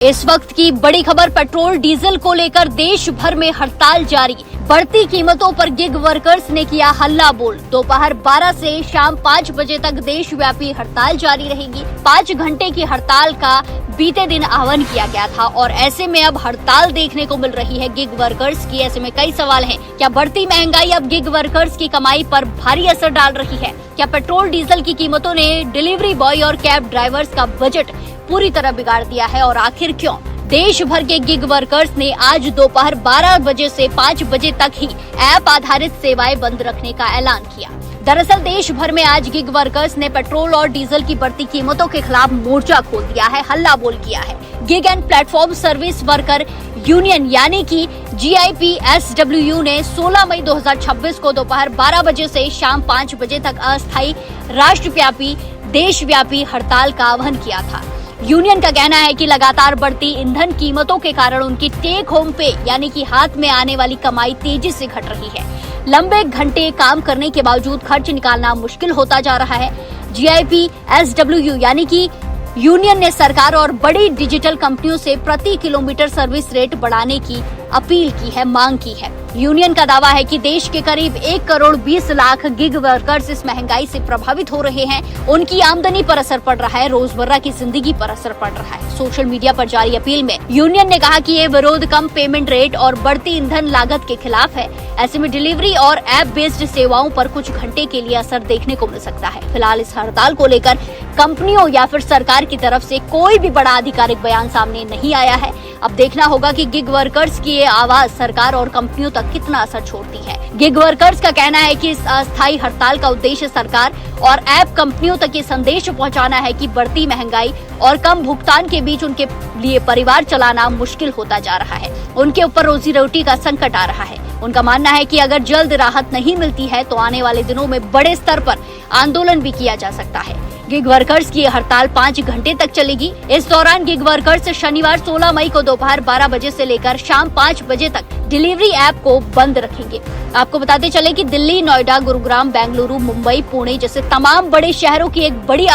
इस वक्त की बड़ी खबर, पेट्रोल डीजल को लेकर देश भर में हड़ताल जारी। बढ़ती कीमतों पर गिग वर्कर्स ने किया हल्ला बोल। दोपहर 12 से शाम 5 बजे तक देशव्यापी हड़ताल जारी रहेगी। 5 घंटे की हड़ताल का बीते दिन आह्वान किया गया था और ऐसे में अब हड़ताल देखने को मिल रही है गिग वर्कर्स की। ऐसे में कई सवाल हैं। क्या बढ़ती महंगाई अब गिग वर्कर्स की कमाई पर भारी असर डाल रही है? क्या पेट्रोल डीजल की कीमतों ने डिलीवरी बॉय और कैब ड्राइवर्स का बजट पूरी तरह बिगाड़ दिया है और आखिर क्यों? देश भर के गिग वर्कर्स ने आज दोपहर 12 बजे से 5 बजे तक ही ऐप आधारित सेवाएं बंद रखने का ऐलान किया। दरअसल देश भर में आज गिग वर्कर्स ने पेट्रोल और डीजल की बढ़ती कीमतों के खिलाफ मोर्चा खोल दिया है, हल्ला बोल किया है। Gig and platform service worker union यानी कि GIPSWU ने 16 मई 2026 को दोपहर 12 बजे से शाम 5 बजे तक अस्थायी राष्ट्रव्यापी देशव्यापी हड़ताल का आह्वान किया था। यूनियन का कहना है कि लगातार बढ़ती ईंधन कीमतों के कारण उनकी टेक होम पे यानी कि हाथ में आने वाली कमाई तेजी से घट रही है। लंबे घंटे काम करने के बावजूद खर्च निकालना मुश्किल होता जा रहा है। GIPSWU यानी कि यूनियन ने सरकार और बड़ी डिजिटल कंपनियों से प्रति किलोमीटर सर्विस रेट बढ़ाने की अपील की है, मांग की है। यूनियन का दावा है कि देश के करीब 1 करोड़ 20 लाख गिग वर्कर्स इस महंगाई से प्रभावित हो रहे हैं। उनकी आमदनी पर असर पड़ रहा है, रोजमर्रा की जिंदगी पर असर पड़ रहा है। सोशल मीडिया पर जारी अपील में यूनियन ने कहा कि ये विरोध कम पेमेंट रेट और बढ़ती ईंधन लागत के खिलाफ है। ऐसे में डिलीवरी और ऐप बेस्ड सेवाओं पर कुछ घंटे के लिए असर देखने को मिल सकता है। फिलहाल इस हड़ताल को लेकर कंपनियों या फिर सरकार की तरफ से कोई भी बड़ा आधिकारिक बयान सामने नहीं आया है। अब देखना होगा कि गिग वर्कर्स की ये आवाज सरकार और कंपनियों तक कितना असर छोड़ती है। गिग वर्कर्स का कहना है कि इस अस्थायी हड़ताल का उद्देश्य सरकार और ऐप कंपनियों तक ये संदेश पहुंचाना है कि बढ़ती महंगाई और कम भुगतान के बीच उनके लिए परिवार चलाना मुश्किल होता जा रहा है। उनके ऊपर रोजी रोटी का संकट आ रहा है। उनका मानना है कि अगर जल्द राहत नहीं मिलती है तो आने वाले दिनों में बड़े स्तर पर आंदोलन भी किया जा सकता है। गिग वर्कर्स की हड़ताल 5 घंटे तक चलेगी। इस दौरान गिग वर्कर्स शनिवार 16 मई को दोपहर 12 बजे से लेकर शाम 5 बजे तक डिलीवरी ऐप को बंद रखेंगे। आपको बताते चले कि दिल्ली, नोएडा, गुरुग्राम, बेंगलुरु, मुंबई, पुणे जैसे तमाम बड़े शहरों की एक बड़ी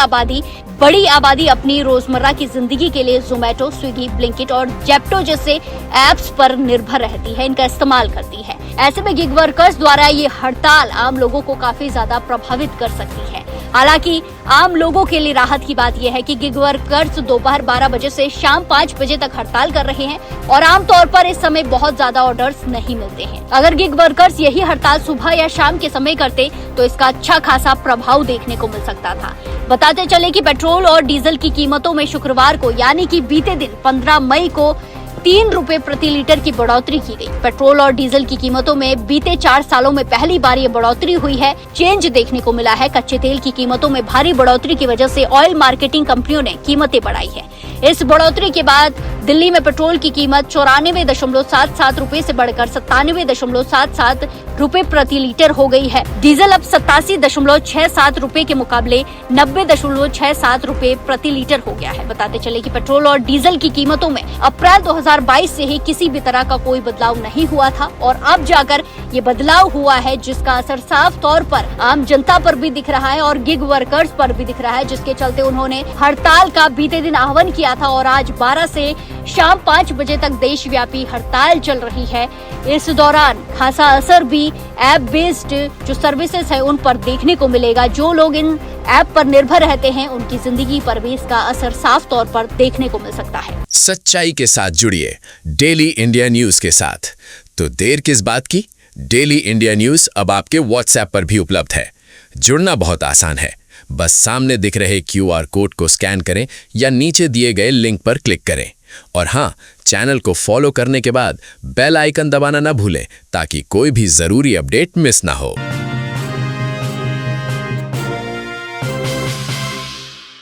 आबादी अपनी रोजमर्रा की जिंदगी के लिए जोमेटो, स्विगी, ब्लिंकिट और जेप्टो जैसे ऐप्स पर निर्भर रहती है, इनका इस्तेमाल करती है। ऐसे में गिग वर्कर्स द्वारा ये हड़ताल आम लोगों को काफी ज्यादा प्रभावित कर सकती है। हालांकि आम लोगों के लिए राहत की बात यह है कि गिग वर्कर्स दोपहर 12 बजे से शाम 5 बजे तक हड़ताल कर रहे हैं और आमतौर पर इस समय बहुत ज्यादा ऑर्डर्स नहीं मिलते हैं। अगर गिग वर्कर्स यही हड़ताल सुबह या शाम के समय करते तो इसका अच्छा खासा प्रभाव देखने को मिल सकता था। बताते चले कि पेट्रोल और डीजल की कीमतों में शुक्रवार को यानी कि बीते दिन 15 मई को 3 रुपए प्रति लीटर की बढ़ोतरी की गई। पेट्रोल और डीजल की कीमतों में बीते 4 सालों में पहली बार ये बढ़ोतरी हुई है। चेंज देखने को मिला है। कच्चे तेल की कीमतों में भारी बढ़ोतरी की वजह से ऑयल मार्केटिंग कंपनियों ने कीमतें बढ़ाई है। इस बढ़ोतरी के बाद दिल्ली में पेट्रोल की कीमत 94.77 रुपए से बढ़कर 97.77 रुपए प्रति लीटर हो गई है। डीजल अब 87.67 रुपए के मुकाबले 90.67 रुपए प्रति लीटर हो गया है। बताते चले कि पेट्रोल और डीजल की कीमतों में अप्रैल 2022 से ही किसी भी तरह का कोई बदलाव नहीं हुआ था और अब जाकर ये बदलाव हुआ है, जिसका असर साफ तौर पर आम जनता पर भी दिख रहा है और गिग वर्कर्स पर भी दिख रहा है, जिसके चलते उन्होंने हड़ताल का बीते दिन आह्वान किया था और आज 12 से शाम 5 बजे तक देशव्यापी हड़ताल चल रही है। इस दौरान खासा असर भी ऐप बेस्ड जो सर्विसेज है उन पर देखने को मिलेगा। जो लोग इन ऐप पर निर्भर रहते हैं उनकी जिंदगी पर भी इसका असर साफ तौर पर देखने को मिल सकता है। सच्चाई के साथ जुड़िए डेली इंडिया न्यूज के साथ। तो देर किस बात की? डेली इंडिया न्यूज अब आपके व्हाट्सएप पर भी उपलब्ध है। जुड़ना बहुत आसान है। बस सामने दिख रहे QR कोड को स्कैन करें या नीचे दिए गए लिंक पर क्लिक करें। और हाँ, चैनल को फॉलो करने के बाद बेल आइकन दबाना ना भूलें ताकि कोई भी जरूरी अपडेट मिस ना हो।